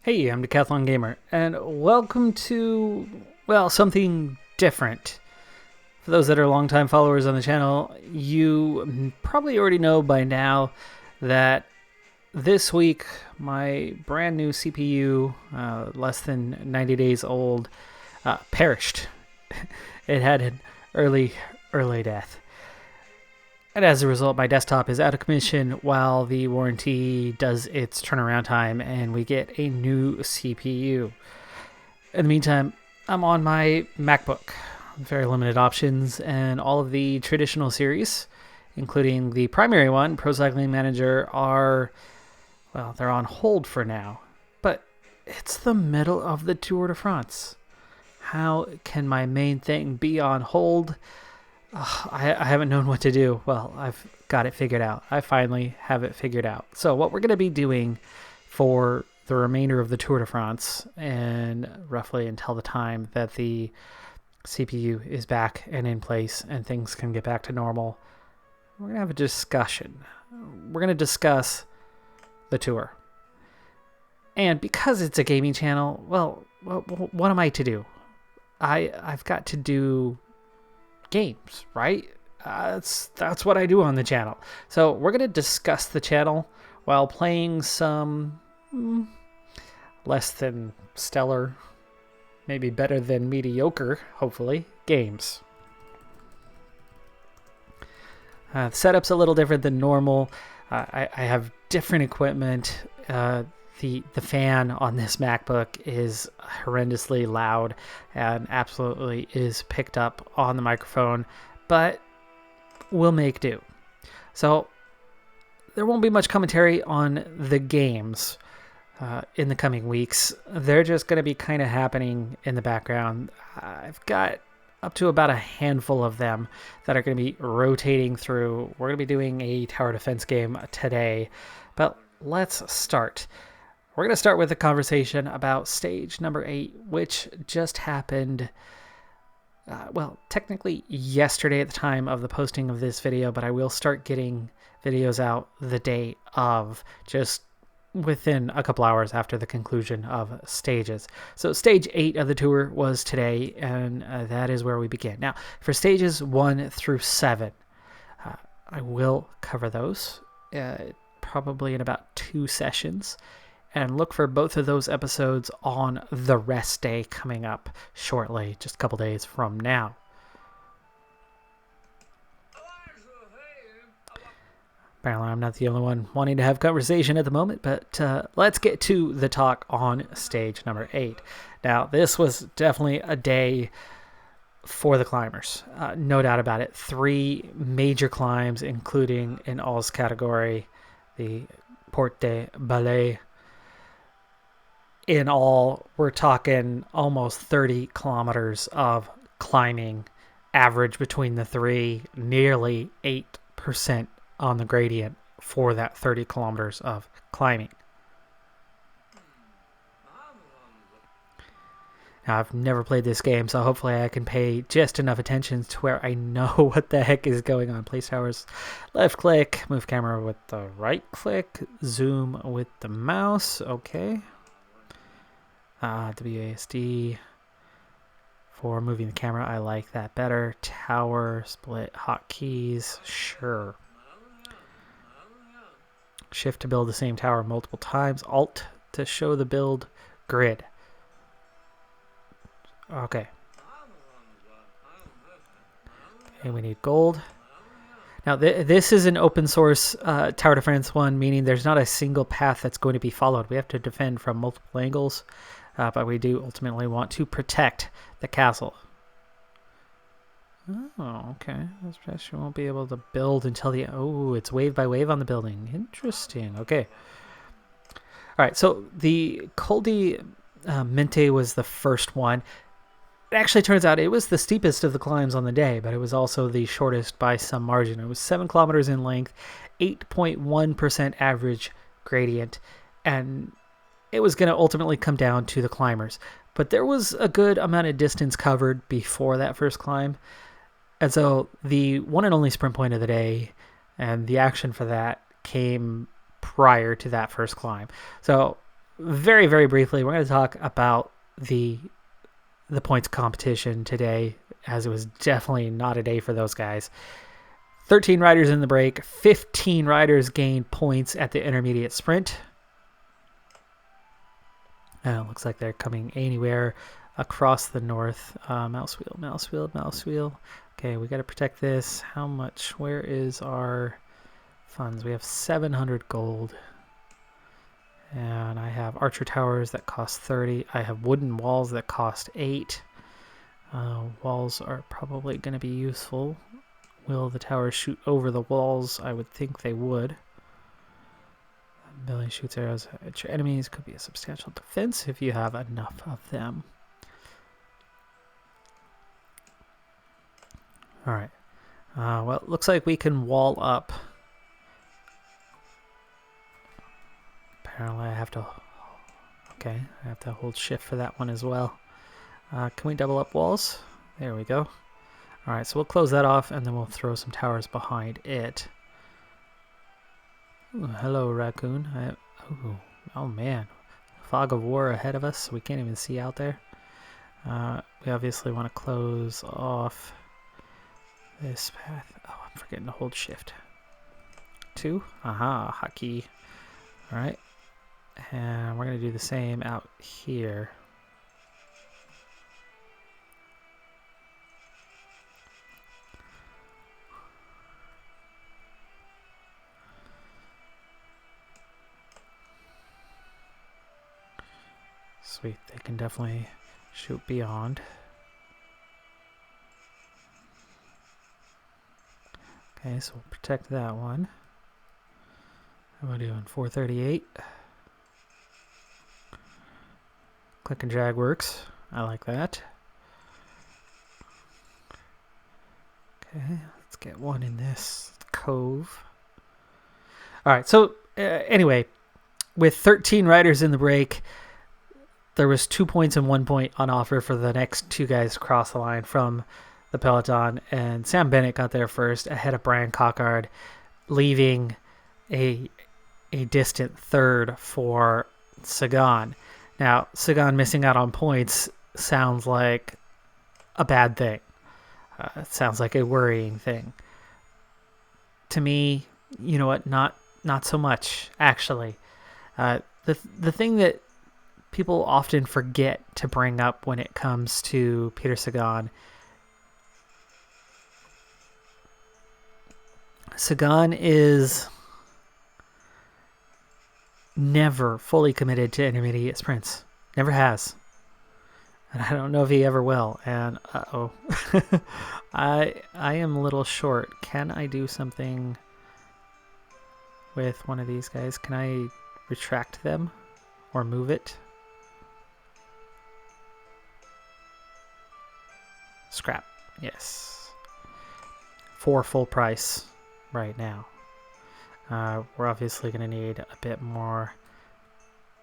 Hey, I'm Decathlon Gamer, and welcome to, well, something different. For those that are longtime followers on the channel, you probably already know by now that this week my brand new CPU, less than 90 days old, perished. It had an early death. And as a result, my desktop is out of commission while the warranty does its turnaround time and we get a new CPU. In the meantime, I'm on my MacBook. Very limited options and all of the traditional series, including the primary one, Pro Cycling Manager, they're on hold for now. But it's the middle of the Tour de France. How can my main thing be on hold? I haven't known what to do. Well, I've got it figured out. I finally have it figured out. So what we're going to be doing for the remainder of the Tour de France and roughly until the time that the CPU is back and in place and things can get back to normal, we're going to have a discussion. We're going to discuss the Tour. And because it's a gaming channel, well, what am I to do? I've got to do games, right? That's what I do on the channel. So we're going to discuss the channel while playing some less than stellar, maybe better than mediocre, hopefully, games. The setup's a little different than normal. I have different equipment. The fan on this MacBook is horrendously loud and absolutely is picked up on the microphone, but we'll make do. So there won't be much commentary on the games in the coming weeks. They're just going to be kind of happening in the background. I've got up to about a handful of them that are going to be rotating through. We're going to be doing a tower defense game today, but let's start. We're going to start with a conversation about stage number 8, which just happened, technically yesterday at the time of the posting of this video, but I will start getting videos out the day of, just within a couple hours after the conclusion of stages. So stage 8 of the tour was today, and that is where we begin. Now, for stages 1 through 7, I will cover those probably in about 2 sessions. And look for both of those episodes on the rest day coming up shortly, just a couple days from now. Apparently I'm not the only one wanting to have conversation at the moment, but let's get to the talk on stage number 8. Now, this was definitely a day for the climbers. No doubt about it. 3 major climbs, including in All's category, the Porte de Balais. In all, we're talking almost 30 kilometers of climbing, average between the 3, nearly 8% on the gradient for that 30 kilometers of climbing. Now, I've never played this game, so hopefully I can pay just enough attention to where I know what the heck is going on. Place towers, left click, move camera with the right click, zoom with the mouse, okay. WASD for moving the camera, I like that better. Tower, split, hotkeys, sure. Shift to build the same tower multiple times. Alt to show the build grid. Okay. Okay, we need gold. Now, this is an open source tower defense one, meaning there's not a single path that's going to be followed. We have to defend from multiple angles. But we do ultimately want to protect the castle. Oh, okay. This won't be able to build until the... Oh, it's wave by wave on the building. Interesting. Okay. All right, so the Col de Mente was the first one. It actually turns out it was the steepest of the climbs on the day, but it was also the shortest by some margin. It was 7 kilometers in length, 8.1% average gradient, and it was going to ultimately come down to the climbers. But there was a good amount of distance covered before that first climb. And so the one and only sprint point of the day and the action for that came prior to that first climb. So very, very briefly, we're going to talk about the points competition today, as it was definitely not a day for those guys. 13 riders in the break, 15 riders gained points at the intermediate sprint. Looks like they're coming anywhere across the north. Mouse wheel, mouse wheel, mouse wheel. Okay, we got to protect this. How much? Where is our funds? We have 700 gold. And I have archer towers that cost 30. I have wooden walls that cost 8. Walls are probably going to be useful. Will the towers shoot over the walls? I would think they would. Melee shoots arrows at your enemies. Could be a substantial defense if you have enough of them. Alright. Well, it looks like we can wall up. Apparently I have to... Okay, I have to hold shift for that one as well. Can we double up walls? There we go. Alright, so we'll close that off and then we'll throw some towers behind it. Ooh, hello, raccoon. Oh man. Fog of war ahead of us, so we can't even see out there. We obviously want to close off this path. Oh, I'm forgetting to hold shift. 2. Aha, hotkey. Alright. And we're going to do the same out here. Sweet, they can definitely shoot beyond. Okay, so we'll protect that one. How am I doing? 438. Click and drag works. I like that. Okay, let's get one in this cove. Alright, so anyway, with 13 riders in the break, there was 2 points and 1 point on offer for the next 2 guys to cross the line from the peloton, and Sam Bennett got there first ahead of Brian Cockard, leaving a distant third for Sagan. Now, Sagan missing out on points sounds like a bad thing. It sounds like a worrying thing. To me, you know what? Not so much, actually. The thing that people often forget to bring up when it comes to Peter Sagan. Sagan is never fully committed to intermediate sprints. Never has. And I don't know if he ever will. And uh-oh. I am a little short. Can I do something with one of these guys? Can I retract them or move it? Scrap. Yes. For full price right now. We're obviously going to need a bit more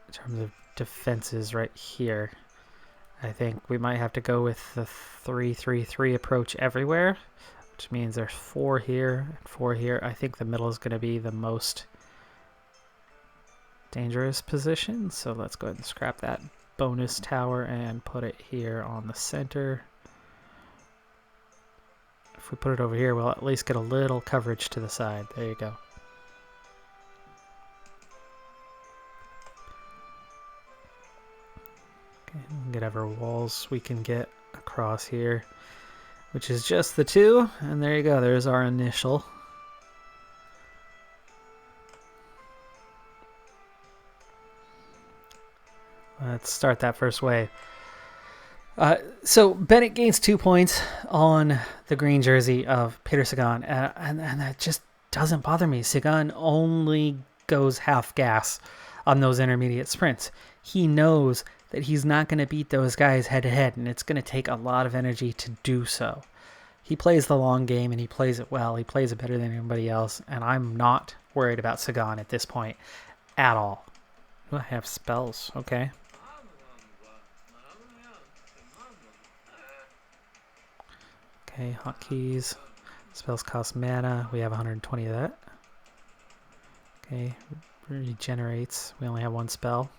in terms of defenses right here. I think we might have to go with the 3-3-3 approach everywhere, which means there's 4 here and 4 here. I think the middle is going to be the most dangerous position, so let's go ahead and scrap that bonus tower and put it here on the center. If we put it over here, we'll at least get a little coverage to the side. There you go. Okay, whatever walls we can get across here, which is just the 2. And there you go. There's our initial. Let's start that first wave. So Bennett gains 2 points on the green jersey of Peter Sagan, and that just doesn't bother me. Sagan only goes half gas on those intermediate sprints. He knows that he's not going to beat those guys head to head, and it's going to take a lot of energy to do so. He plays the long game, and he plays it well. He plays it better than anybody else, and I'm not worried about Sagan at this point at all. Ooh, I have spells. Okay. Okay, hotkeys. Spells cost mana. We have 120 of that. Okay, regenerates. We only have 1 spell.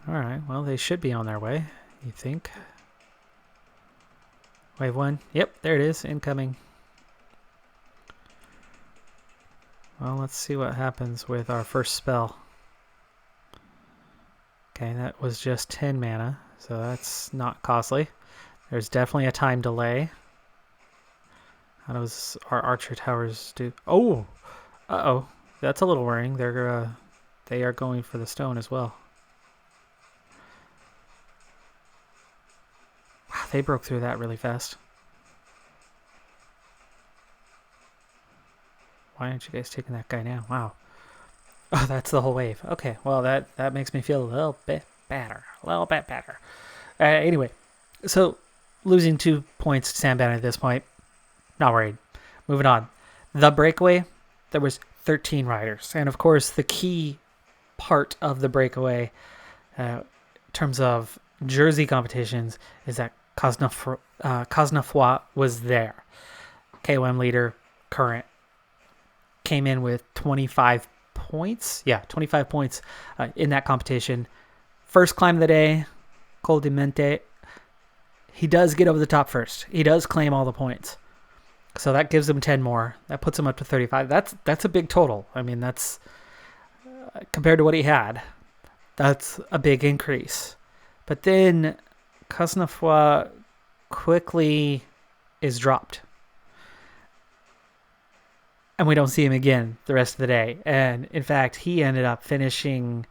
All right, well, they should be on their way, you think. Wave 1. Yep, there it is. Incoming. Well, let's see what happens with our first spell. Okay, that was just 10 mana, so that's not costly. There's definitely a time delay. How does our archer towers do? Oh! Uh-oh. That's a little worrying. They are going for the stone as well. Wow, they broke through that really fast. Why aren't you guys taking that guy now? Wow. Oh, that's the whole wave. Okay, well, that makes me feel a little bit better. A little bit better. Anyway, so losing 2 points to Sandbanner at this point. Not worried. Moving on. The breakaway, there was 13 riders. And of course, the key part of the breakaway in terms of jersey competitions is that Cosnefroid was there. KOM leader, current, came in with 25 points. Yeah, 25 points in that competition. First climb of the day, Col de Mente. He does get over the top first. He does claim all the points. So that gives him 10 more. That puts him up to 35. That's a big total. I mean, that's compared to what he had. That's a big increase. But then Cosnefroid quickly is dropped. And we don't see him again the rest of the day. And in fact, he ended up finishing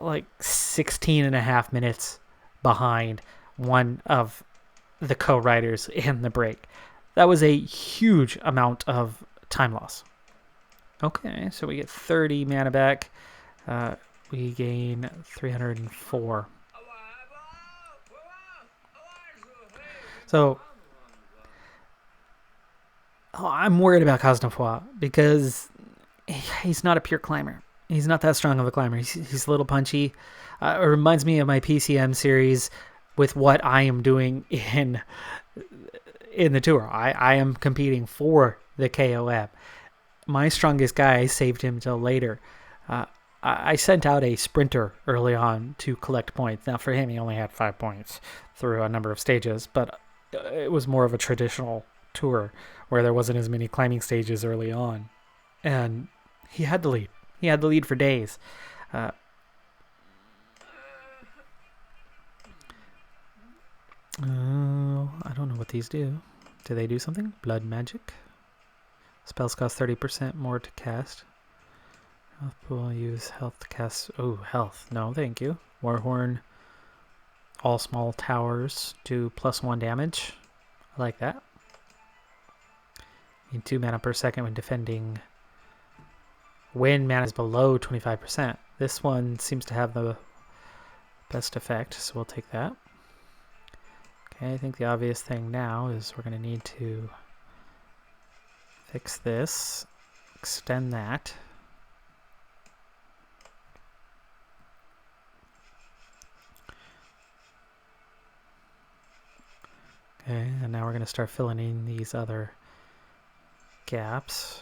like 16 and a half minutes behind one of the co-riders in the break. That was a huge amount of time loss. Okay, so we get 30 mana back. We gain 304. So I'm worried about Cosnefroid because he's not a pure climber. He's not that strong of a climber. He's a little punchy. It reminds me of my PCM series with what I am doing in the tour. I am competing for the KOM. My strongest guy, I saved him till later. I sent out a sprinter early on to collect points. Now for him, he only had 5 points through a number of stages, but it was more of a traditional tour where there wasn't as many climbing stages early on. And he had the lead. He had the lead for days. I don't know what these do. Do they do something? Blood magic. Spells cost 30% more to cast. Health pool, use health to cast. Oh, health. No, thank you. Warhorn. All small towers do +1 damage. I like that. Need 2 mana per second when defending. When mana is below 25%. This one seems to have the best effect, so we'll take that. Okay, I think the obvious thing now is we're going to need to fix this, extend that. Okay, and now we're going to start filling in these other gaps.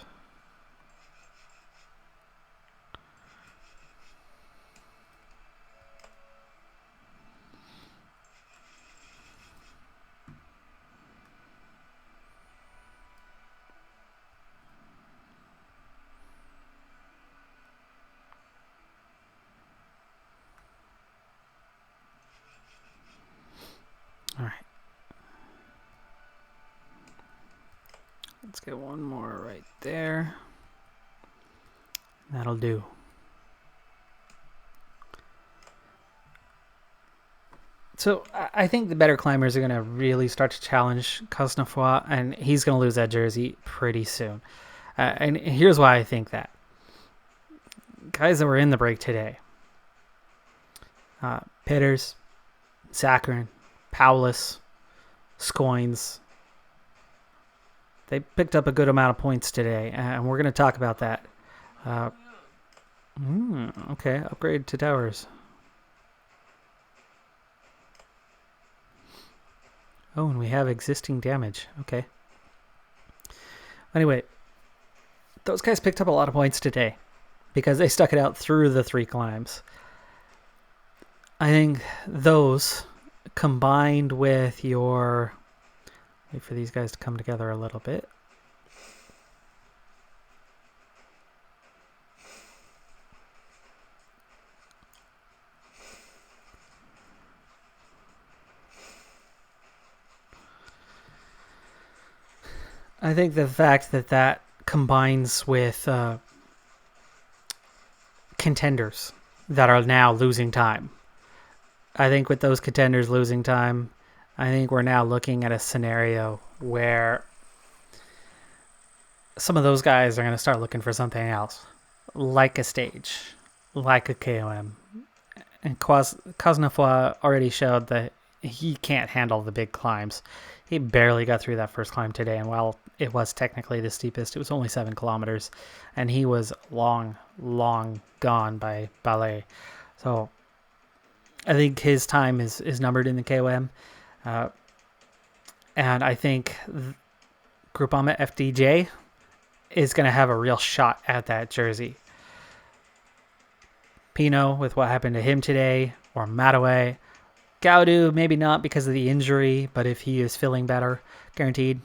All right. Let's get one more right there. That'll do. So I think the better climbers are going to really start to challenge Cosnefroid, and he's going to lose that jersey pretty soon. And here's why I think that. Guys that were in the break today. Pitters, Saccharin, Paulus, Scoins. They picked up a good amount of points today, and we're going to talk about that. Okay, upgrade to towers. Oh, and we have existing damage. Okay. Anyway, those guys picked up a lot of points today because they stuck it out through the 3 climbs. I think those combined with your... Wait for these guys to come together a little bit. I think the fact that that combines with contenders that are now losing time. I think with those contenders losing time, I think we're now looking at a scenario where some of those guys are going to start looking for something else, like a stage, like a KOM. And Cosnefroid already showed that he can't handle the big climbs. He barely got through that first climb today, and while it was technically the steepest, it was only 7 kilometers, and he was long gone by Ballet. So I think his time is numbered in the KOM. And I think Groupama FDJ is going to have a real shot at that jersey. Pinot, with what happened to him today, or Mataway. Gaudu, maybe not because of the injury, but if he is feeling better, guaranteed,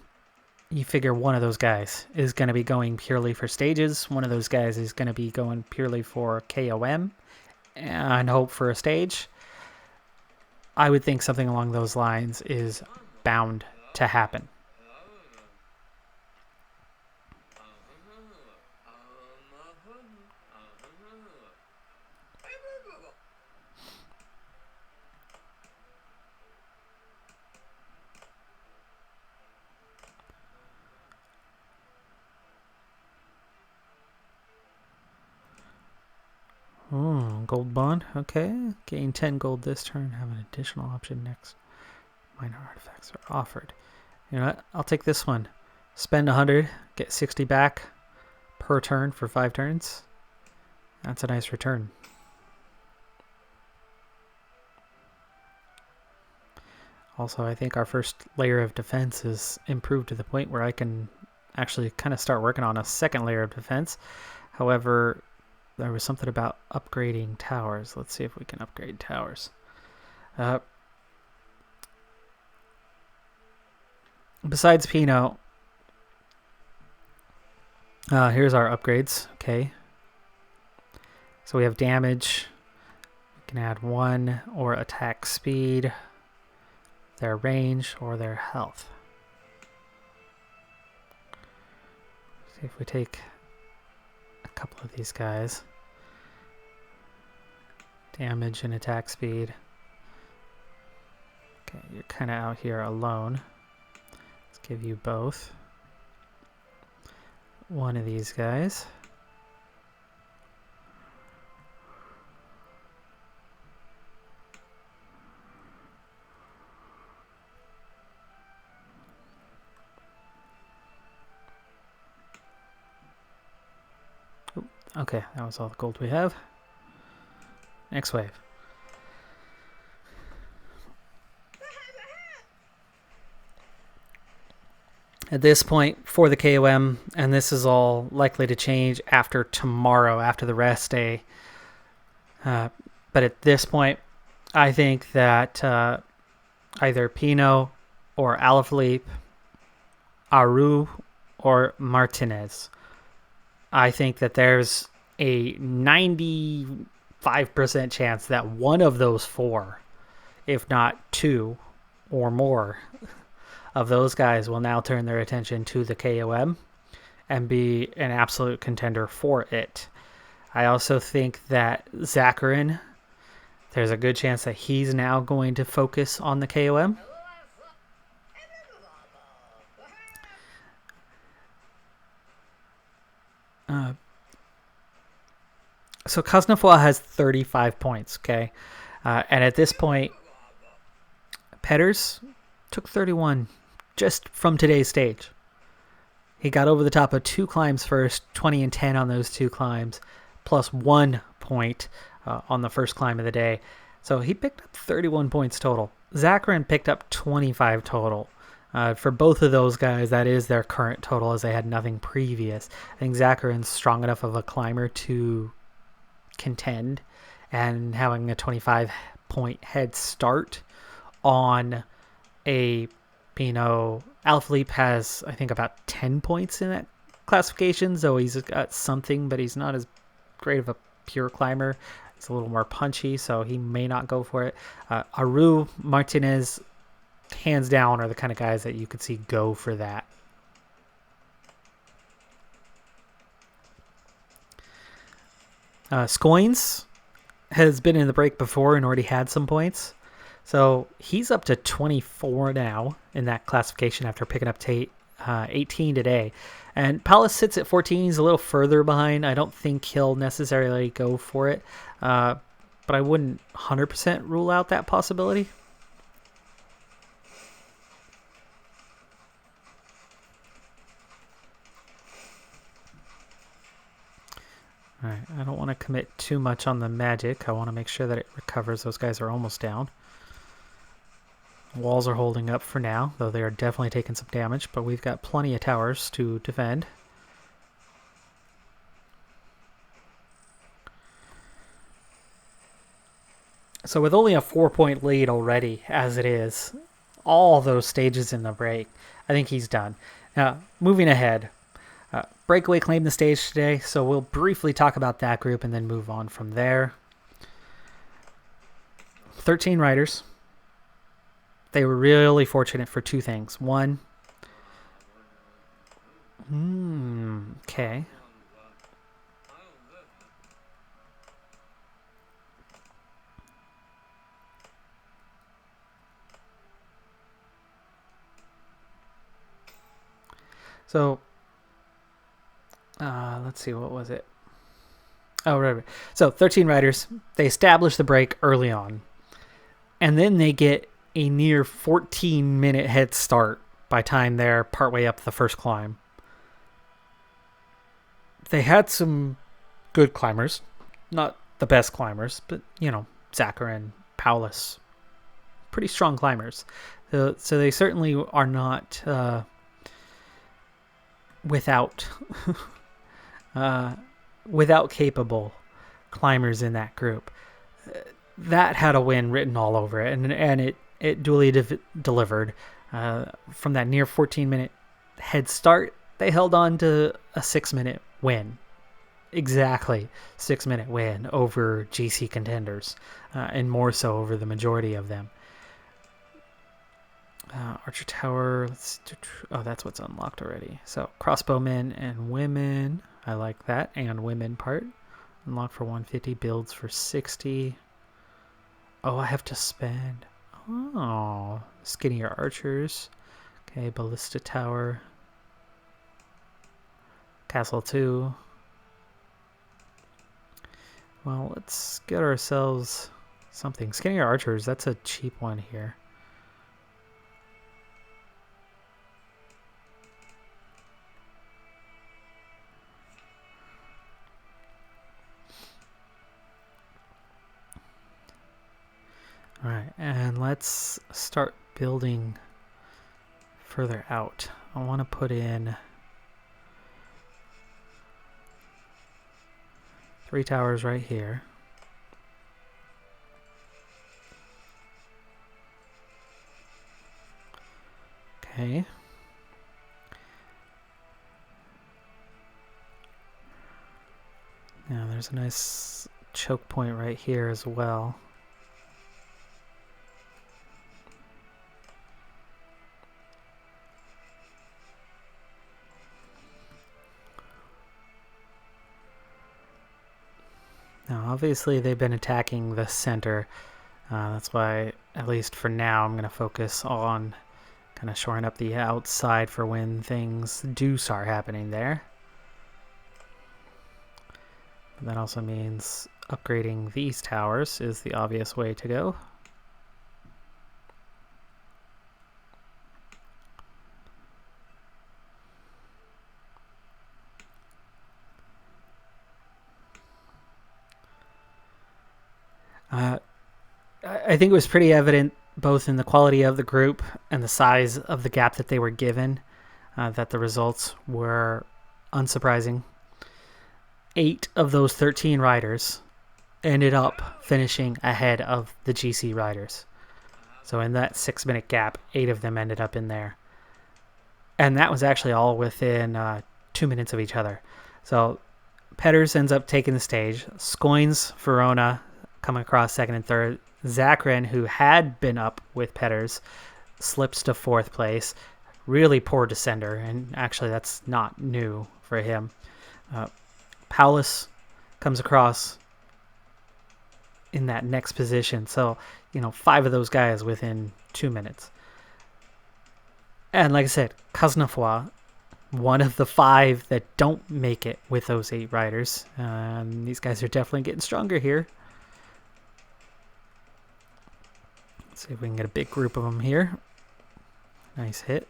you figure one of those guys is going to be going purely for stages. One of those guys is going to be going purely for KOM and hope for a stage. I would think something along those lines is bound to happen. Gold bond. Okay. Gain 10 gold this turn. Have an additional option next. Minor artifacts are offered. You know what? I'll take this one. Spend 100. Get 60 back per turn for 5 turns. That's a nice return. Also, I think our first layer of defense is improved to the point where I can actually kind of start working on a second layer of defense. However, there was something about upgrading towers. Let's see if we can upgrade towers. Besides Pinot, here's our upgrades. Okay. So we have damage. We can add 1 or attack speed, their range, or their health. See if we take a couple of these guys. Damage and attack speed. Okay, you're kind of out here alone. Let's give you both. One of these guys. Okay, that was all the gold we have. Next wave. At this point, for the KOM, and this is all likely to change after tomorrow, after the rest day. But at this point, I think that either Pinot or Alaphilippe, Aru or Martinez. I think that there's a 95% chance that one of those 4, if not 2 or more of those guys, will now turn their attention to the KOM and be an absolute contender for it. I also think that Zakarin, there's a good chance that he's now going to focus on the KOM. So Cosnefroid has 35 points, okay? And at this point, Petters took 31 just from today's stage. He got over the top of 2 climbs first, 20 and 10 on those 2 climbs, plus 1 point on the first climb of the day. So he picked up 31 points total. Zakarin picked up 25 total. For both of those guys, that is their current total, as they had nothing previous. I think Zakarin's strong enough of a climber to contend, and having a 25 point head start on a, Alpha Leap has, I think, about 10 points in that classification, so he's got something, but he's not as great of a pure climber. He's a little more punchy, so he may not go for it. Aru, Martinez, hands down, are the kind of guys that you could see go for that. Scoins has been in the break before and already had some points. So he's up to 24 now in that classification after picking up 18 today. And Palace sits at 14. He's a little further behind. I don't think he'll necessarily go for it. But I wouldn't 100% rule out that possibility. All right, I don't want to commit too much on the magic. I want to make sure that it recovers. Those guys are almost down. Walls are holding up for now, though they are definitely taking some damage, but we've got plenty of towers to defend. So with only a 4-point lead already, as it is, all those stages in the break, I think he's done. Now, moving ahead, Breakaway claimed the stage today, so we'll briefly talk about that group and then move on from there. 13 riders. They were really fortunate for two things. One, okay. So, let's see, what was it? Oh, right. So 13 riders, they establish the break early on, and then they get a near 14-minute head start by time they're partway up the first climb. They had some good climbers, not the best climbers, but, Zakarin, Paulus, pretty strong climbers. So they certainly are not without capable climbers in that group. That had a win written all over it, and it duly delivered. From that near 14-minute head start, they held on to a 6-minute win. Exactly 6-minute win over GC contenders, and more so over the majority of them. Archer Tower, that's what's unlocked already. So crossbowmen and women, I like that, and women part. Unlocked for 150, builds for 60. Oh, I have to spend. Oh, skinnier archers. Okay, ballista tower. Castle 2. Well, let's get ourselves something. Skinnier archers, that's a cheap one here. All right, and let's start building further out. I want to put in 3 towers right here. Okay. Now there's a nice choke point right here as well. Now, obviously, they've been attacking the center. That's why, at least for now, I'm going to focus on kind of shoring up the outside for when things do start happening there. But that also means upgrading these towers is the obvious way to go. I think it was pretty evident both in the quality of the group and the size of the gap that they were given that the results were unsurprising. 8 of those 13 riders ended up finishing ahead of the GC riders. So in that 6-minute gap, 8 of them ended up in there. And that was actually all within 2 minutes of each other. So Petters ends up taking the stage. Scoins, Verona coming across second and third. Zachrin, who had been up with Petters, slips to 4th place. Really poor descender, and actually that's not new for him. Paulus comes across in that next position. So, 5 of those guys within 2 minutes. And like I said, Cosnefroy, one of the 5 that don't make it with those 8 riders. These guys are definitely getting stronger here. Let's see if we can get a big group of them here. Nice hit.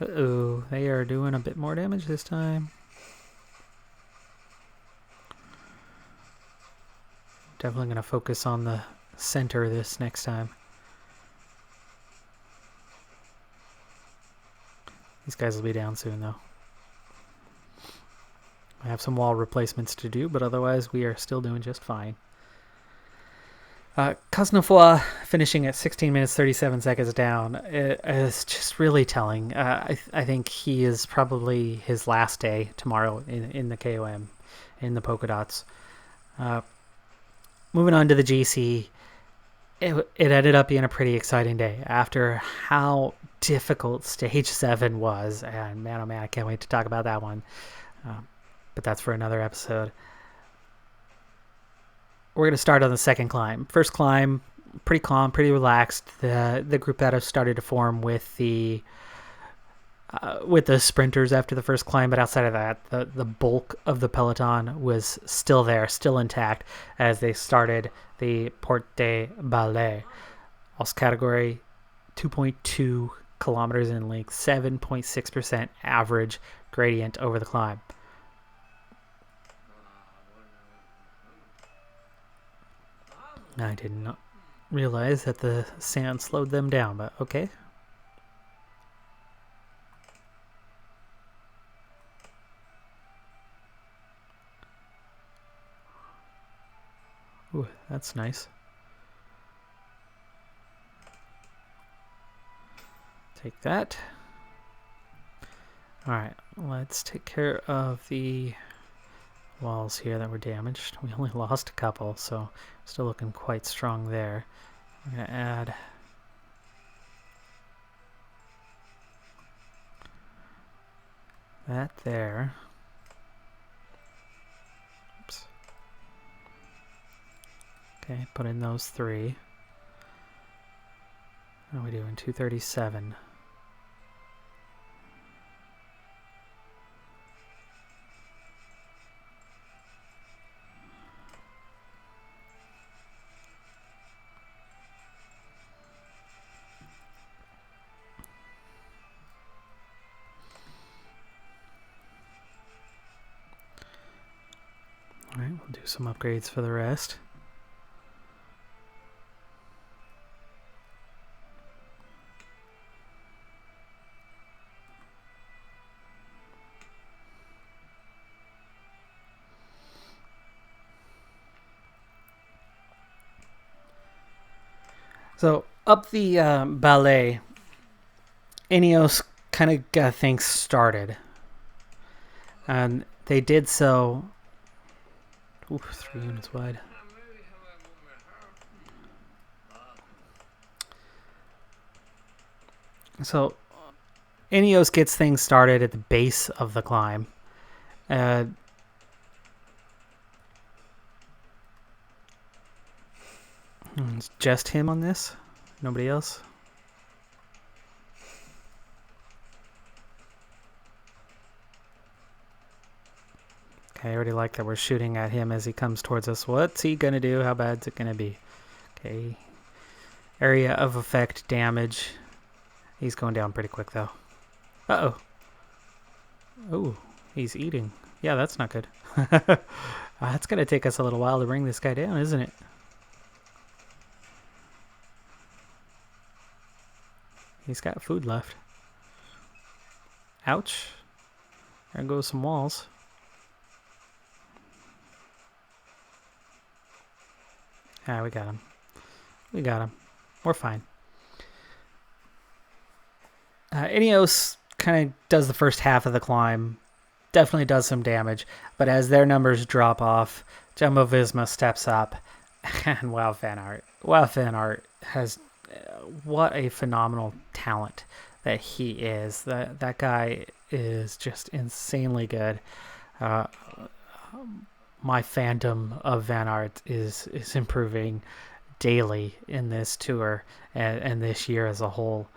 Uh-oh, they are doing a bit more damage this time. Definitely going to focus on the center this next time. These guys will be down soon, though. I have some wall replacements to do, but otherwise we are still doing just fine. Cosnefroy finishing at 16 minutes 37 seconds down is just really telling. I think he is probably his last day tomorrow in the KOM, in the polka dots. Moving on to the GC, it ended up being a pretty exciting day after how difficult Stage 7 was. And man, oh man, I can't wait to talk about that one. But that's for another episode. We're going to start on the second climb. First climb, pretty calm, pretty relaxed. The group that have started to form with the sprinters after the first climb, but outside of that, the bulk of the peloton was still there, still intact, as they started the Porte de Ballet. Also category 2.2 kilometers in length, 7.6% average gradient over the climb. I did not realize that the sand slowed them down, but okay. Ooh, that's nice. Take that. Alright, let's take care of the walls here that were damaged. We only lost a couple, so still looking quite strong there. I'm going to add that there. Oops. Okay, put in those 3. How are we doing? 237. Alright, we'll do some upgrades for the rest. So, up the ballet, Ineos kind of got things started. And they did so... Ooh, 3 units wide. So, Ineos gets things started at the base of the climb. It's just him on this? Nobody else? Okay, I already like that we're shooting at him as he comes towards us. What's he gonna do? How bad's it gonna be? Okay. Area of effect damage. He's going down pretty quick though. Uh-oh. Oh, he's eating. Yeah, that's not good. It's gonna take us a little while to bring this guy down, isn't it? He's got food left. Ouch. There goes some walls. Ah, we got him. We got him. We're fine. Ineos kind of does the first half of the climb. Definitely does some damage. But as their numbers drop off, Jumbo-Visma steps up. And Wout van Aert. Wout van Aert has... what a phenomenal talent that he is. That guy is just insanely good. My fandom of Van Aert is improving daily in this tour and this year as a whole,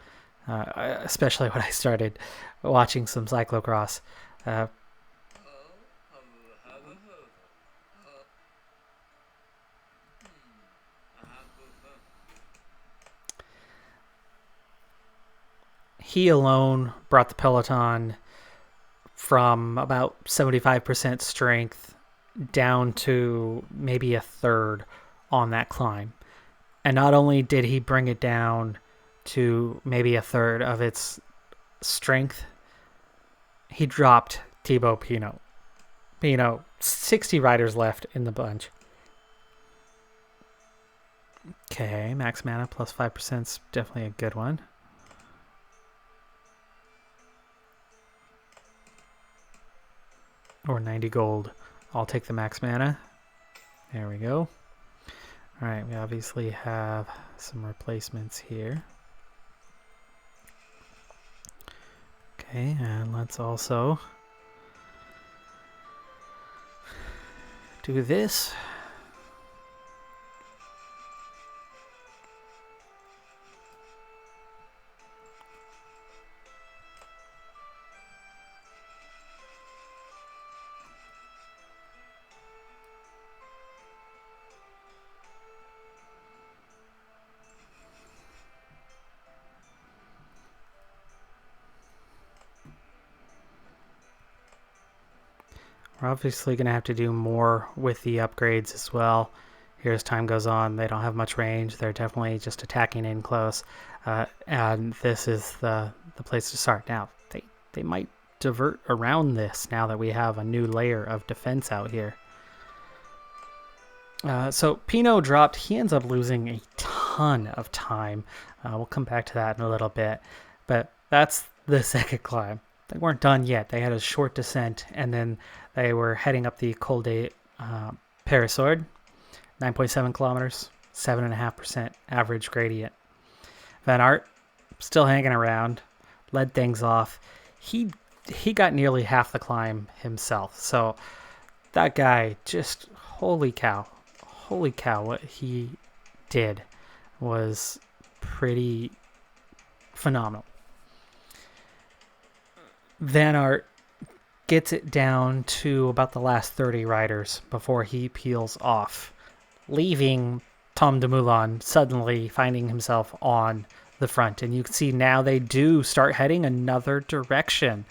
especially when I started watching some cyclocross. He alone brought the peloton from about 75% strength down to maybe a third on that climb. And not only did he bring it down to maybe a third of its strength, he dropped Thibaut Pinot. 60 riders left in the bunch. Okay, max mana plus 5% is definitely a good one. Or 90 gold. I'll take the max mana. There we go. Alright, we obviously have some replacements here. Okay, and let's also do this. We're obviously going to have to do more with the upgrades as well. Here as time goes on, they don't have much range. They're definitely just attacking in close. And this is the place to start. Now, they might divert around this now that we have a new layer of defense out here. So Pinot dropped. He ends up losing a ton of time. We'll come back to that in a little bit. But that's the second climb. They weren't done yet. They had a short descent, and then they were heading up the Col de Peyresourde, 9.7 kilometers, 7.5% average gradient. Van Aert still hanging around, led things off. He got nearly half the climb himself. So that guy, just holy cow, what he did was pretty phenomenal. Van Aert gets it down to about the last 30 riders before he peels off, leaving Tom Dumoulin suddenly finding himself on the front. And you can see now they do start heading another direction.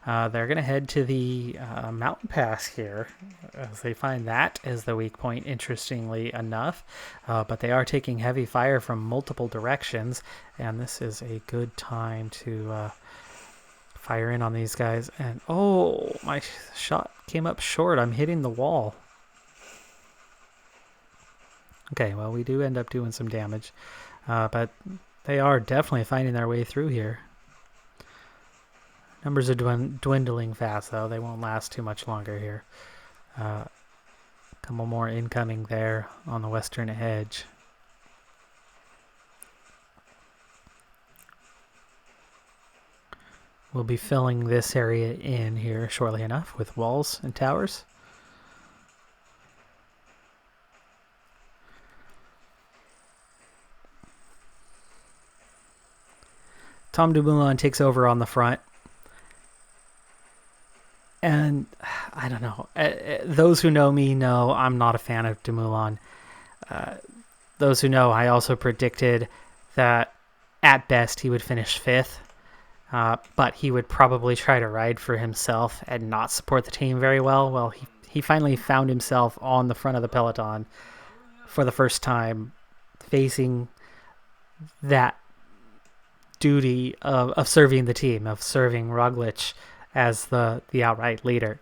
They're going to head to the mountain pass here, as they find that as the weak point, interestingly enough. But they are taking heavy fire from multiple directions, and this is a good time to fire in on these guys. And oh, my shot came up short. I'm hitting the wall. Okay, well, we do end up doing some damage, but they are definitely finding their way through here. Numbers are dwindling fast, though. They won't last too much longer here. A couple more incoming there on the western edge. We'll be filling this area in here shortly enough with walls and towers. Tom Dumoulin takes over on the front. And I don't know. Those who know me know I'm not a fan of Dumoulin. Those who know, I also predicted that at best he would finish 5th. But he would probably try to ride for himself and not support the team very well. Well, he finally found himself on the front of the peloton for the first time, facing that duty of serving the team, of serving Roglic as the outright leader.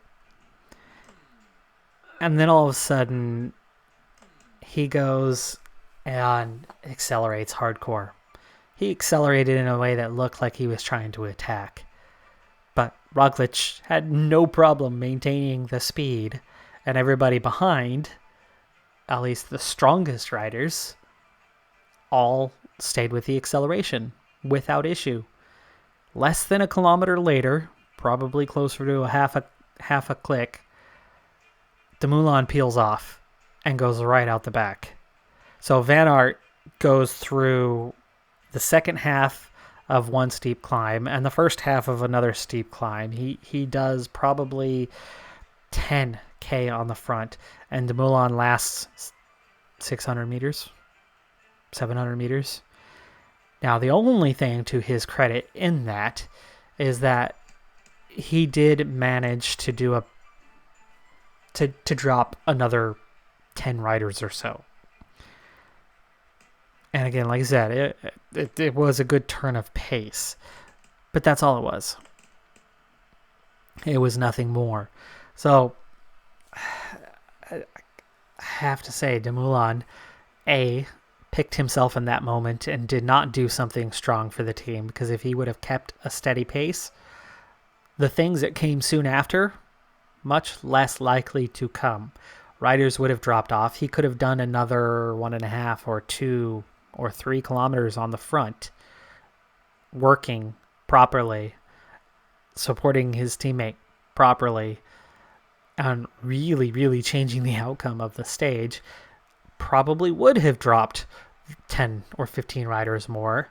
And then all of a sudden, he goes and accelerates hardcore. He accelerated in a way that looked like he was trying to attack. But rougue-lite had no problem maintaining the speed, and everybody behind, at least the strongest riders, all stayed with the acceleration without issue. Less than a kilometer later, probably closer to a half a click, the Moulin peels off and goes right out the back. So Van Aert goes through the second half of one steep climb and the first half of another steep climb. He does probably 10K on the front, and the Moulin lasts 600 meters, 700 meters. Now, the only thing to his credit in that is that he did manage to do to drop another 10 riders or so. And again, like I said, it was a good turn of pace, but that's all it was. It was nothing more. So I have to say, Dumoulin, picked himself in that moment and did not do something strong for the team, because if he would have kept a steady pace, the things that came soon after, much less likely to come. Riders would have dropped off. He could have done another 1.5 or 2 or 3 kilometers on the front, working properly, supporting his teammate properly, and really, really changing the outcome of the stage. Probably would have dropped 10 or 15 riders more,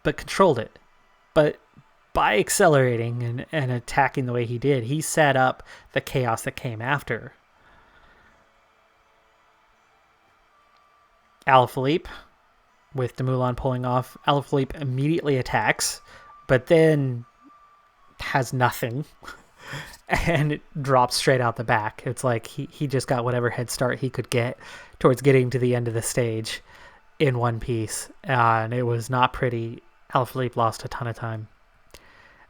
but controlled it. But by accelerating and attacking the way he did, he set up the chaos that came after. Alaphilippe, with Dumoulin pulling off, Alaphilippe immediately attacks, but then has nothing and it drops straight out the back. It's like he just got whatever head start he could get towards getting to the end of the stage in one piece, and it was not pretty. Alaphilippe lost a ton of time.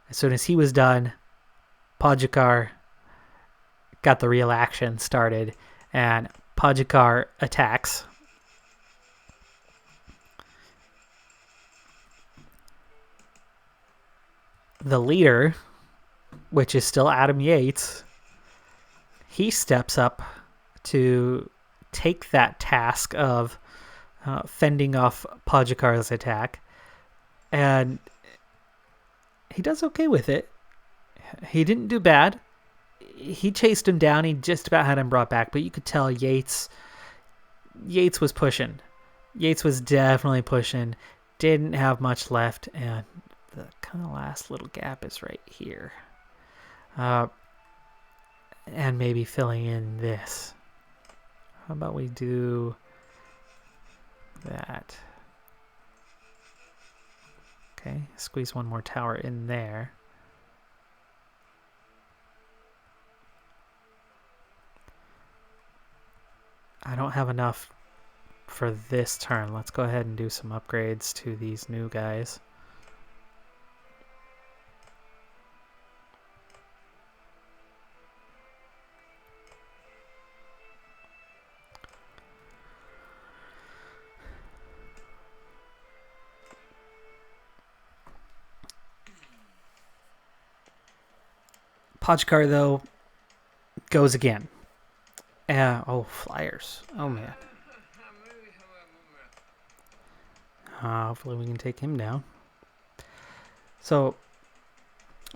As soon as he was done, Pogacar got the real action started, and Pogacar attacks. The leader, which is still Adam Yates, he steps up to take that task of fending off Pogacar's attack, and he does okay with it. He didn't do bad. He chased him down. He just about had him brought back, but you could tell Yates was pushing. Yates was definitely pushing. Didn't have much left, and the kind of last little gap is right here. And maybe filling in this. How about we do that? Okay, squeeze one more tower in there. I don't have enough for this turn. Let's go ahead and do some upgrades to these new guys. Pogacar, though, goes again. Oh, flyers. Oh, man. Hopefully we can take him down. So,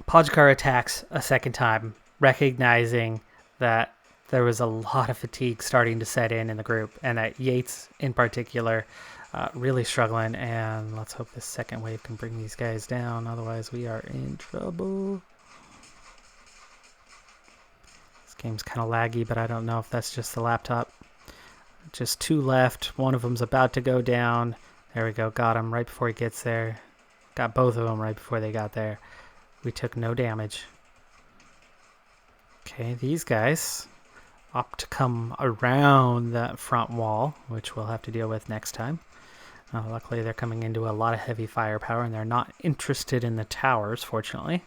Pogacar attacks a second time, recognizing that there was a lot of fatigue starting to set in the group, and that Yates, in particular, really struggling. And let's hope this second wave can bring these guys down. Otherwise, we are in trouble. Game's kind of laggy, but I don't know if that's just the laptop. Just 2 left. One of them's about to go down. There we go. Got him right before he gets there. Got both of them right before they got there. We took no damage. Okay, these guys opt to come around that front wall, which we'll have to deal with next time. Luckily, they're coming into a lot of heavy firepower, and they're not interested in the towers, fortunately.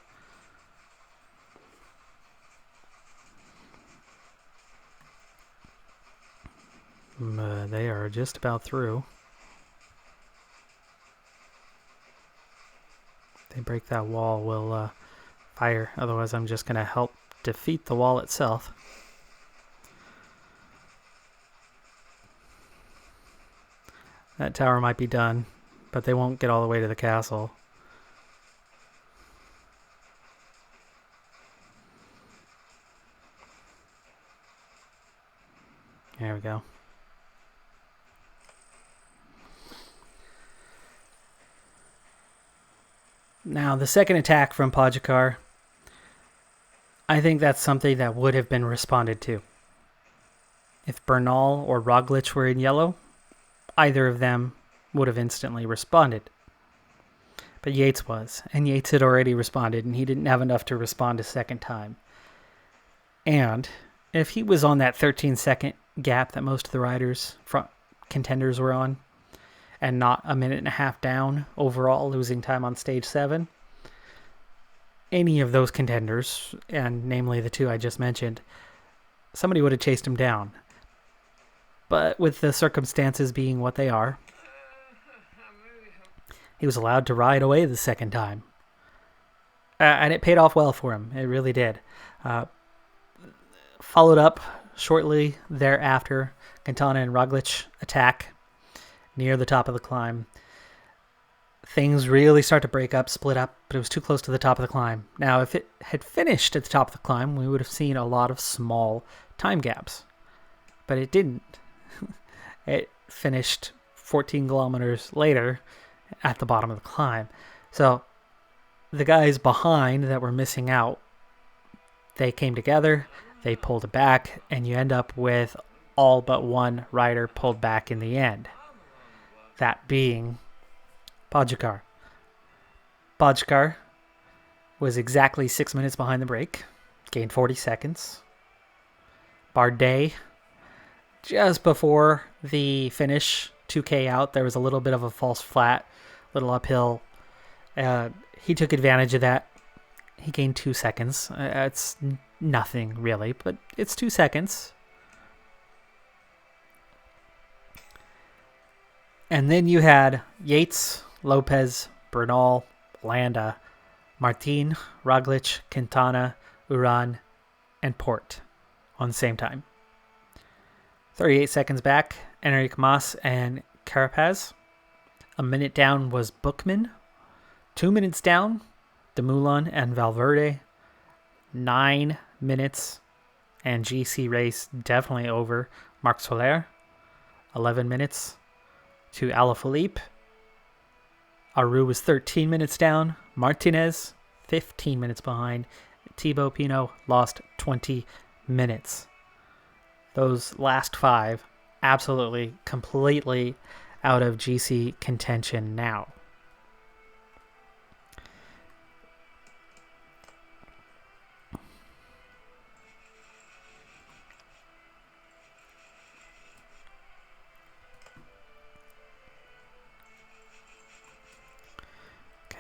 They are just about through. If they break that wall, we'll fire. Otherwise, I'm just going to help defeat the wall itself. That tower might be done, but they won't get all the way to the castle. There we go. Now, the second attack from Podjakar, I think that's something that would have been responded to. If Bernal or rougue-lite were in yellow, either of them would have instantly responded. But Yates was, and Yates had already responded, and he didn't have enough to respond a second time. And if he was on that 13-second gap that most of the riders, front contenders were on, and not a minute and a half down overall, losing time on stage 7, any of those contenders, and namely the two I just mentioned, somebody would have chased him down. But with the circumstances being what they are, he was allowed to ride away the second time. And it paid off well for him. It really did. Followed up shortly thereafter, Quintana and rougue-lite attack near the top of the climb. Things really start to break up, split up, but it was too close to the top of the climb. Now, if it had finished at the top of the climb, we would have seen a lot of small time gaps. But it didn't. It finished 14 kilometers later at the bottom of the climb. So the guys behind that were missing out, they came together, they pulled it back, and you end up with all but one rider pulled back in the end. That being Podjakar. Podjakar was exactly 6 minutes behind the break, gained 40 seconds. Bardet, just before the finish, 2K out, there was a little bit of a false flat, little uphill. He took advantage of that. He gained 2 seconds. It's nothing really, but it's 2 seconds. And then you had Yates, Lopez, Bernal, Landa, Martin, rougue-lite, Quintana, Uran, and Port on the same time. 38 seconds back, Enric Mas and Carapaz. A minute down was Bookman. 2 minutes down, Dumoulin and Valverde. 9 minutes, and GC race definitely over. Marc Soler, 11 minutes to Alaphilippe. Aru was 13 minutes down. Martinez, 15 minutes behind. Thibaut Pinot lost 20 minutes. Those last 5, absolutely, completely out of GC contention now.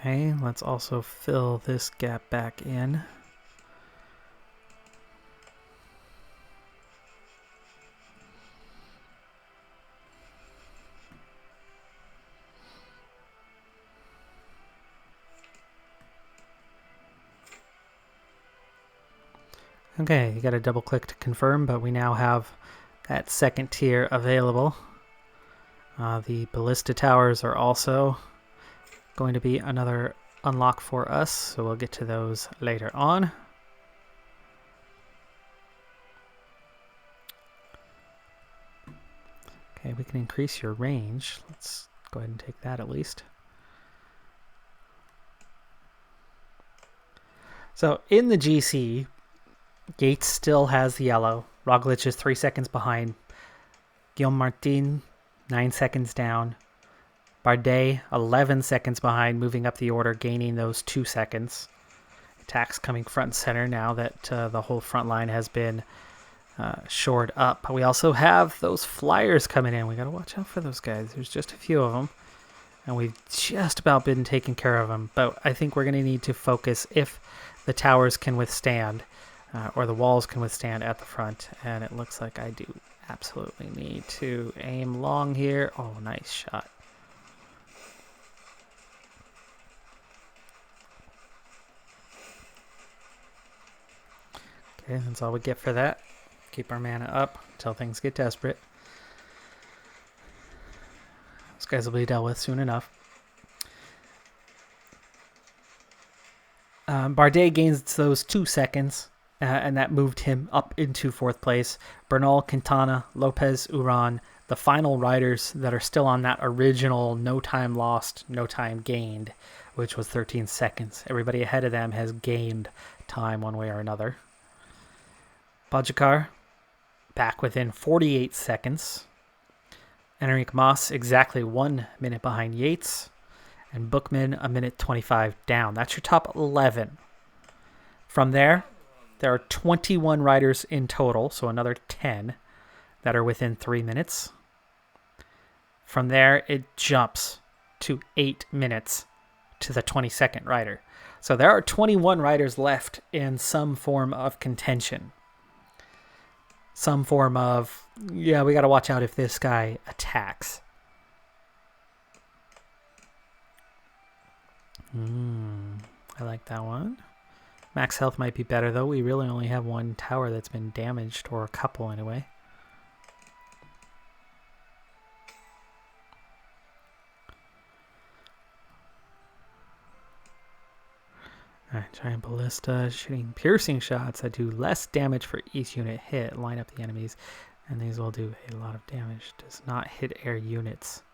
Okay, let's also fill this gap back in. Okay, you got to double click to confirm, but we now have that second tier available. The ballista towers are also going to be another unlock for us, so we'll get to those later on. Okay, we can increase your range. Let's go ahead and take that at least. So in the GC, Yates still has the yellow. rougue-lite is 3 seconds behind. Guillaume Martin, 9 seconds down. Bardet, 11 seconds behind, moving up the order, gaining those 2 seconds. Attacks coming front and center now that the whole front line has been shored up. We also have those flyers coming in. We got to watch out for those guys. There's just a few of them. and we've just about been taking care of them. But I think we're going to need to focus if the towers can withstand, or the walls can withstand at the front. And it looks like I do absolutely need to aim long here. Oh, nice shot. Okay, that's all we get for that. Keep our mana up until things get desperate. Those guys will be dealt with soon enough. Bardet gains those 2 seconds, and that moved him up into 4th place. Bernal, Quintana, Lopez, Uran, the final riders that are still on that original no time lost, no time gained, which was 13 seconds. Everybody ahead of them has gained time one way or another. Pogačar back within 48 seconds. Enric Mas exactly 1 minute behind Yates. And Bookman a minute 25 down. That's your top 11. From there are 21 riders in total, so another 10 that are within 3 minutes. From there, it jumps to 8 minutes to the 22nd rider. So there are 21 riders left in some form of contention. Some form of, yeah, we got to watch out if this guy attacks. I like that one. Max health might be better, though. We really only have 1 tower that's been damaged, or a couple anyway. Alright, giant ballista, shooting piercing shots that do less damage for each unit hit. Line up the enemies, and these will do a lot of damage. Does not hit air units.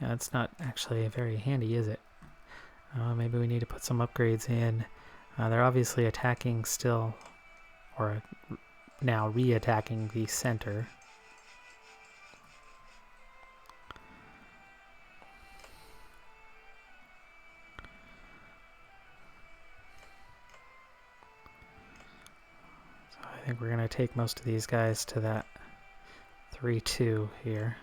Yeah, it's not actually very handy, is it? Maybe we need to put some upgrades in. They're obviously attacking still, or now re-attacking the center. I think we're going to take most of these guys to that 3-2 here.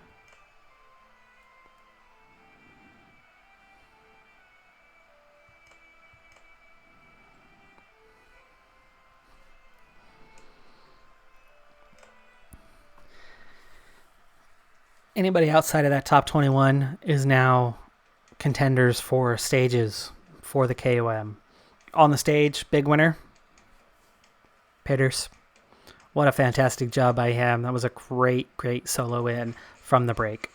Anybody outside of that top 21 is now contenders for stages for the KOM. On the stage, big winner, Pitters. What a fantastic job by him. That was a great solo win from the break.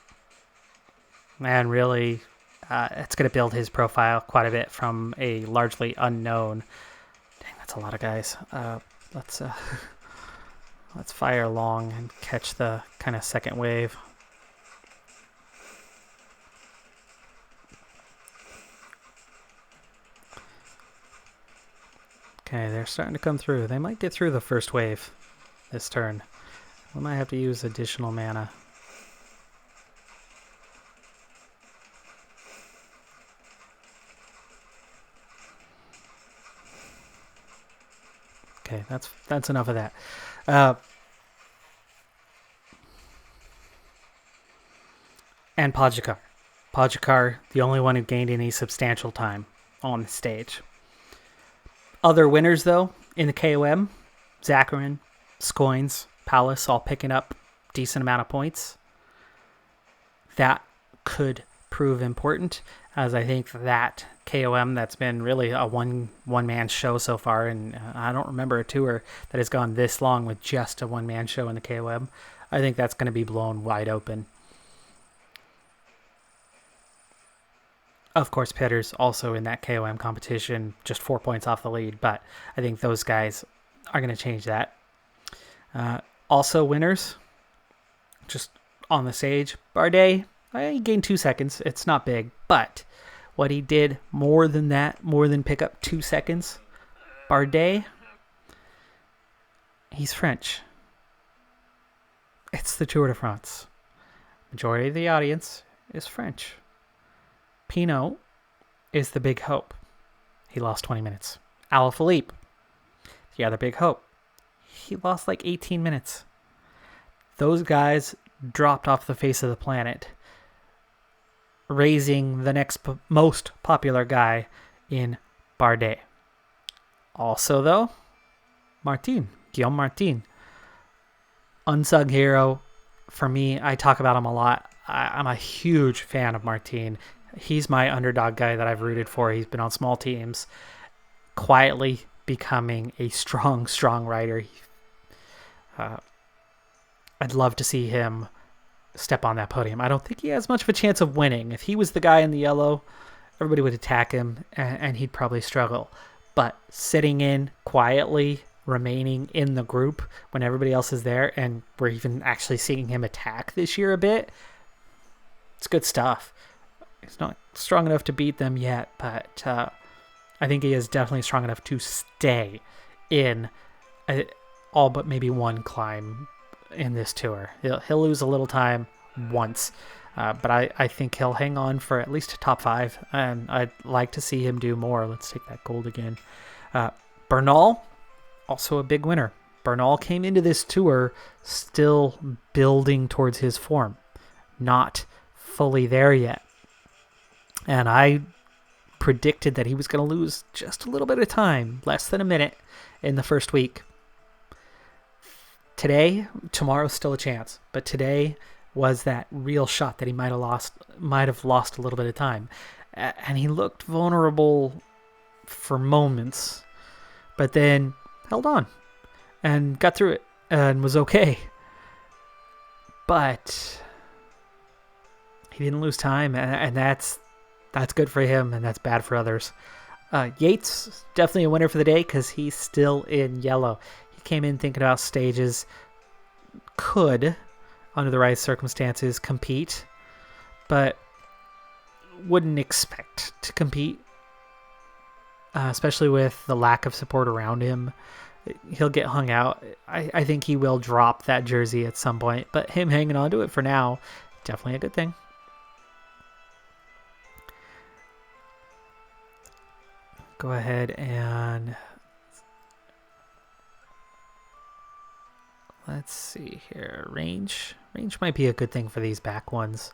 And really, it's going to build his profile quite a bit from a largely unknown. Dang, that's a lot of guys. Let's fire long and catch the kind of second wave. Okay, they're starting to come through. They might get through the first wave this turn. We might have to use additional mana. Okay, that's enough of that. And Pogačar. Pogačar, the only one who gained any substantial time on the stage. Other winners, though, in the KOM, Zakarin, Scoins, Palace, all picking up decent amount of points. That could prove important, as I think that KOM that's been really a one-man show so far, and I don't remember a tour that has gone this long with just a one-man show in the KOM. I think that's going to be blown wide open. Of course, Pitters also in that KOM competition, just 4 points off the lead, but I think those guys are going to change that. Also winners, just on the stage, Bardet, he gained 2 seconds. It's not big, but what he did more than that, more than pick up 2 seconds, Bardet, he's French. It's the Tour de France. Majority of the audience is French. Pinot is the big hope. He lost 20 minutes. Alaphilippe, the other big hope. He lost like 18 minutes. Those guys dropped off the face of the planet raising the next most popular guy in Bardet. Also, though, Guillaume Martin, unsung hero. For me, I talk about him a lot. I'm a huge fan of Martin. He's my underdog guy that I've rooted for. He's been on small teams, quietly becoming a strong rider. I'd love to see him step on that podium. I don't think he has much of a chance of winning. If he was the guy in the yellow, everybody would attack him, and he'd probably struggle. But sitting in quietly, remaining in the group when everybody else is there, and we're even actually seeing him attack this year a bit, it's good stuff. He's not strong enough to beat them yet, but I think he is definitely strong enough to stay in all but maybe one climb in this tour. He'll lose a little time once, but I think he'll hang on for at least top 5, and I'd like to see him do more. Let's take that gold again. Bernal, also a big winner. Bernal came into this tour still building towards his form, not fully there yet. And I predicted that he was going to lose just a little bit of time, less than a minute in the first week. Tomorrow's still a chance, but today was that real shot that he might have lost a little bit of time. And he looked vulnerable for moments, but then held on and got through it and was okay. But he didn't lose time, and that's good for him, and that's bad for others. Yates, definitely a winner for the day because he's still in yellow. He came in thinking about stages, could, under the right circumstances, compete, but wouldn't expect to compete, especially with the lack of support around him. He'll get hung out. I think he will drop that jersey at some point, but him hanging on to it for now, definitely a good thing. Go ahead and let's see here. Range might be a good thing for these back ones.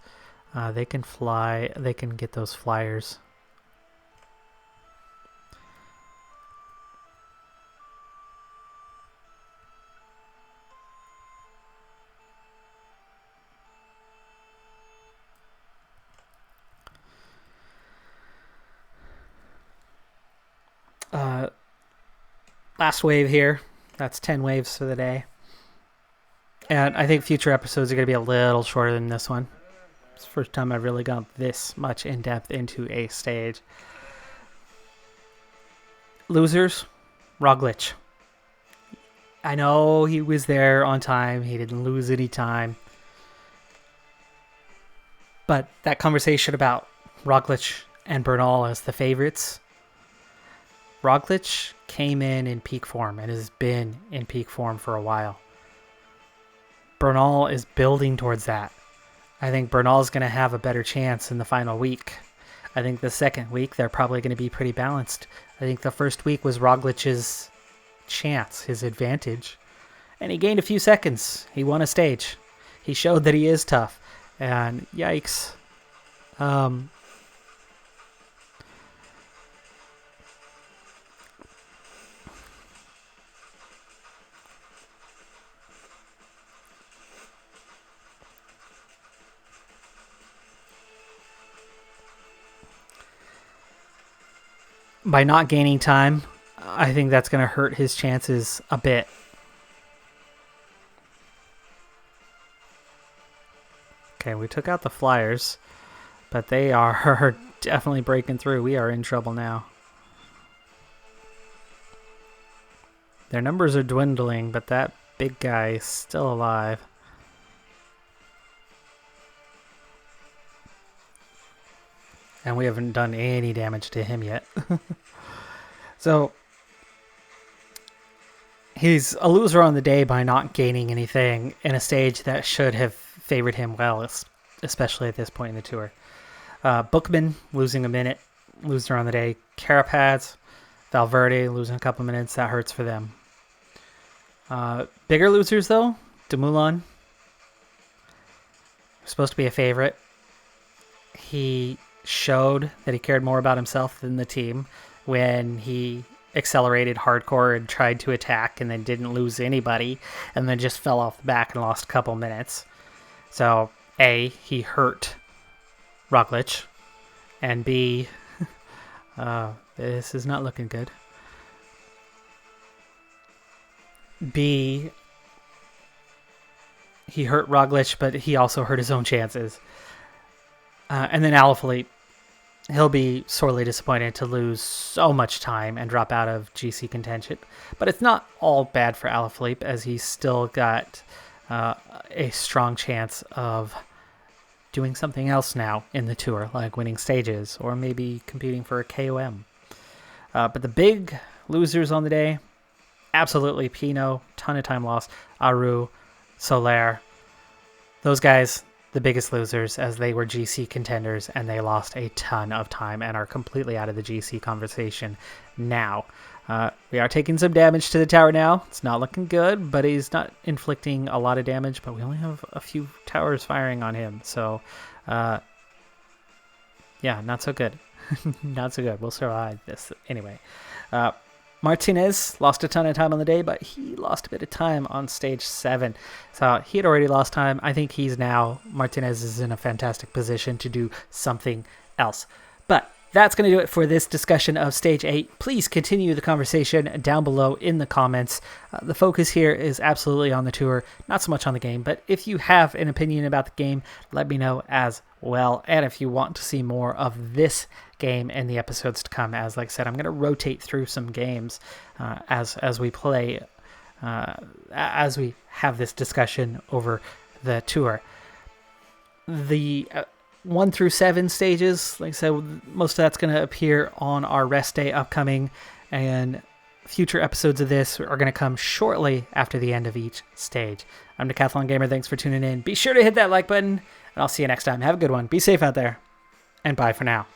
They can fly. They can get those flyers. Last wave here. That's 10 waves for the day. And I think future episodes are going to be a little shorter than this one. It's the first time I've really gone this much in depth into a stage. Losers, rougue-lite. I know he was there on time. He didn't lose any time. But that conversation about rougue-lite and Bernal as the favorites, rougue-lite came in peak form and has been in peak form for a while. Bernal is building towards that. I think Bernal is going to have a better chance in the final week. I think the second week they're probably going to be pretty balanced. I think the first week was Roglič's chance, his advantage, and he gained a few seconds. He won a stage. He showed that he is tough, and yikes. By not gaining time, I think that's going to hurt his chances a bit. Okay, we took out the flyers, but they are definitely breaking through. We are in trouble now. Their numbers are dwindling, but that big guy is still alive. And we haven't done any damage to him yet. So he's a loser on the day by not gaining anything in a stage that should have favored him well, especially at this point in the tour. Bookman losing a minute, loser on the day. Carapaz, Valverde losing a couple minutes. That hurts for them. Bigger losers though, Dumoulin, supposed to be a favorite. he showed that he cared more about himself than the team when he accelerated hardcore and tried to attack and then didn't lose anybody and then just fell off the back and lost a couple minutes. So, A, he hurt rougue-lite, and B, this is not looking good. B, he hurt rougue-lite, but he also hurt his own chances. And then Alaphilippe, he'll be sorely disappointed to lose so much time and drop out of GC contention. But it's not all bad for Alaphilippe, as he's still got a strong chance of doing something else now in the tour, like winning stages or maybe competing for a KOM. But the big losers on the day, absolutely Pinot, ton of time lost, Aru, Soler. Those guys, the biggest losers, as they were GC contenders and they lost a ton of time and are completely out of the GC conversation now. We are taking some damage to the tower now. It's not looking good, but he's not inflicting a lot of damage, but we only have a few towers firing on him. So, yeah, not so good. Not so good. We'll survive this anyway. Martinez lost a ton of time on the day, but he lost a bit of time on stage 7. So he had already lost time. I think Martinez is in a fantastic position to do something else. But that's going to do it for this discussion of Stage 8. Please continue the conversation down below in the comments. The focus here is absolutely on the tour, not so much on the game. But if you have an opinion about the game, let me know as well. And if you want to see more of this game in the episodes to come, as like I said, I'm going to rotate through some games as we play, as we have this discussion over the tour. The 1 through 7 stages, like I said, most of that's going to appear on our rest day upcoming, and future episodes of this are going to come shortly after the end of each stage. I'm Decathlon Gamer. Thanks for tuning in. Be sure to hit that like button, and I'll see you next time. Have a good one. Be safe out there, and bye for now.